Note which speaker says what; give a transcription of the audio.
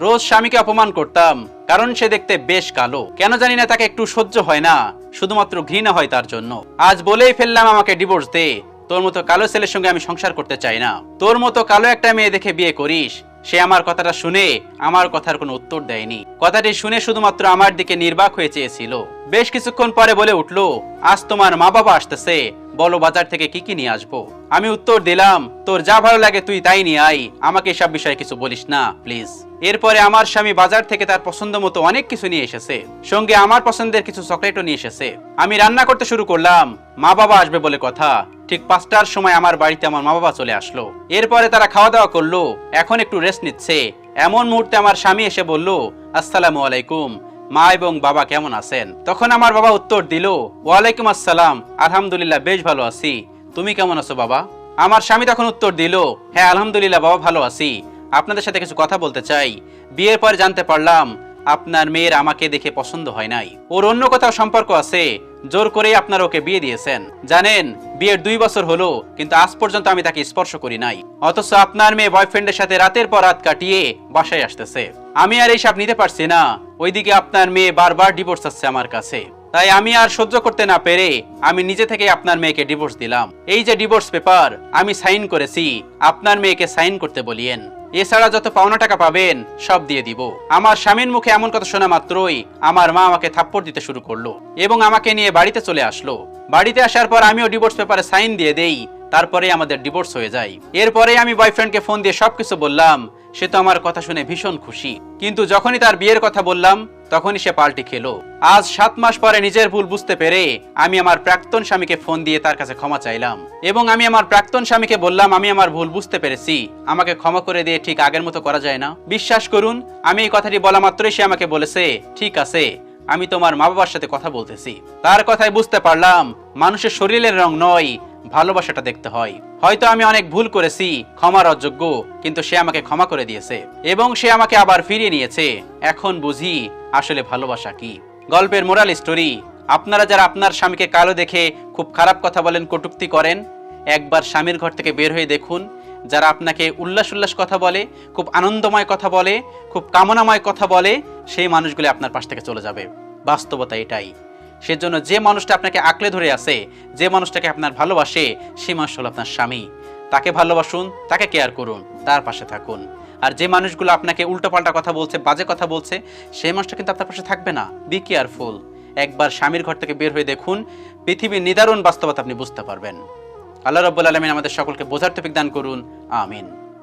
Speaker 1: রোজ স্বামীকে অপমান করতাম, কারণ সে দেখতে বেশ কালো। কেন জানি না তাকে একটু সহ্য হয় না, শুধুমাত্র ঘৃণা হয় তার জন্য। আজ বলেই ফেললাম আমাকে ডিভোর্স দে। তোর মতো কালো ছেলের সঙ্গে আমি সংসার করতে চাই না। তোর মতো কালো একটা মেয়ে দেখে বিয়ে করিস। সে আমার কথাটা শুনে আমার কথার কোনো উত্তর দেয়নি। কথাটি শুনে শুধুমাত্র আমার দিকে নির্বাক হয়ে চেয়েছিল। বেশ কিছুক্ষণ পরে বলে উঠলো, আজ তোমার মা বাবা আসতেছে, বলো বাজার থেকে কি কি নিয়ে আসবো। আমি উত্তর দিলাম, তোর যা ভালো লাগে তুই তাই নিয়ে আয়, আমাকে এসব বিষয়ে কিছু বলিস না প্লিজ। এরপরে আমার স্বামী বাজার থেকে তার পছন্দ মতো অনেক কিছু নিয়ে এসেছে, সঙ্গে আমার পছন্দের কিছু চকলেটও নিয়ে এসেছে। আমি রান্না করতে শুরু করলাম। মা বাবা আসবে বলে কথা। ঠিক 5টার সময় আমার বাড়িতে আমার মা বাবা চলে আসলো। এরপরে তারা খাওয়া দাওয়া করলো, এখন একটু রেস্ট নিচ্ছে। এমন মুহূর্তে আমার স্বামী এসে বলল, আসসালামু আলাইকুম, মা এবং বাবা কেমন আছেন? তখন আমার বাবা উত্তর দিল, ওয়ালাইকুম আসসালাম, আলহামদুলিল্লাহ বেশ ভালো আছি, তুমি কেমন আছো বাবা? আমার স্বামী তখন উত্তর দিল, হ্যাঁ আলহামদুলিল্লাহ বাবা ভালো আছি, আপনাদের সাথে কিছু কথা বলতে চাই। বিয়ের পর জানতে পারলাম আপনার মেয়ের আমাকে দেখে পছন্দ হয় নাই, ওর অন্য কোথাও সম্পর্ক আছে, জোর করেই আপনারা ওকে বিয়ে দিয়েছেন। জানেন, বিয়ের 2 বছর হলো, কিন্তু আজ পর্যন্ত আমি তাকে স্পর্শ করি নাই। অথচ আপনার মেয়ে বয়ফ্রেন্ডের সাথে রাতের পর রাত কাটিয়ে বাসায় আসতেছে। আমি আর এইসব নিতে পারছি না। ওইদিকে আপনার মেয়ে বারবার ডিভোর্স চাচ্ছে আমার কাছে। তাই আমি আর সহ্য করতে না পেরে আমি নিজে থেকে আপনার মেয়েকে ডিভোর্স দিলাম। এই যে ডিভোর্স পেপার আমি সাইন করেছি, আপনার মেয়েকে সাইন করতে বলিয়েন। এছাড়া যত পাওনা টাকা পাবেন সব দিয়ে দিব। আমার স্বামীর মুখে এমন কথা শোনা মাত্রই আমার মা আমাকে থাপ্পড় দিতে শুরু করলো এবং আমাকে নিয়ে বাড়িতে চলে আসলো। বাড়িতে আসার পর আমিও ডিভোর্স পেপারে সাইন দিয়ে দেই, তারপরে আমাদের ডিভোর্স হয়ে যায়। এরপরে আমি বয়ফ্রেন্ডকে ফোন দিয়ে সবকিছু বললাম। সে তো আমার কথা শুনে ভীষণ খুশি, কিন্তু যখনই তার বিয়ের কথা বললাম তখনই সে পাল্টি খেলো। আজ 7 মাস পরে নিজের ভুল বুঝতে পেরে আমি আমার প্রাক্তন স্বামীকে ফোন দিয়ে তার কাছে ক্ষমা চাইলাম এবং আমি আমার প্রাক্তন স্বামীকে বললাম, আমি আমার ভুল বুঝতে পেরেছি, আমাকে ক্ষমা করে দিয়ে ঠিক আগের মতো করা যায় না? বিশ্বাস করুন, আমি এই কথাটি বলা মাত্রই সে আমাকে বলেছে, ঠিক আছে, আমি তোমার মা বাবার সাথে কথা বলতেছি। তার কথায় বুঝতে পারলাম মানুষের শরীরের রং নয়, ভালোবাসাটা দেখতে হয়। হয়তো আমি অনেক ভুল করেছি, ক্ষমার অযোগ্য, কিন্তু সে আমাকে ক্ষমা করে দিয়েছে এবং সে আমাকে আবার ফিরিয়ে নিয়েছে। এখন বুঝি আসলে ভালোবাসা কি। গল্পের মোরাল স্টোরি, আপনারা যারা আপনার স্বামীকে কালো দেখে খুব খারাপ কথা বলেন, কটূক্তি করেন, একবার স্বামীর ঘর থেকে বের হয়ে দেখুন। যারা আপনাকে উল্লাস কথা বলে, খুব আনন্দময় কথা বলে, খুব কামনাময় কথা বলে, সেই মানুষগুলি আপনার পাশ থেকে চলে যাবে। বাস্তবতা এটাই। সেজন্য যে মানুষটা আপনাকে আঁকড়ে ধরে আছে, যে মানুষটাকে আপনার ভালোবাসে, সেই মানুষ হলো আপনার স্বামী। তাকে ভালোবাসুন, তাকে কেয়ার করুন, তার পাশে থাকুন। আর যে মানুষগুলো আপনাকে উল্টোপাল্টা কথা বলছে, বাজে কথা বলছে, সেই মানুষটা কিন্তু আপনার পাশে থাকবে না। Be careful. একবার স্বামীর ঘর থেকে বের হয়ে দেখুন, পৃথিবীর নিদারুণ বাস্তবতা আপনি বুঝতে পারবেন। আল্লাহ রাব্বুল আলামিন আমাদের সকলকে বোঝার তৌফিক দান করুন। আমিন।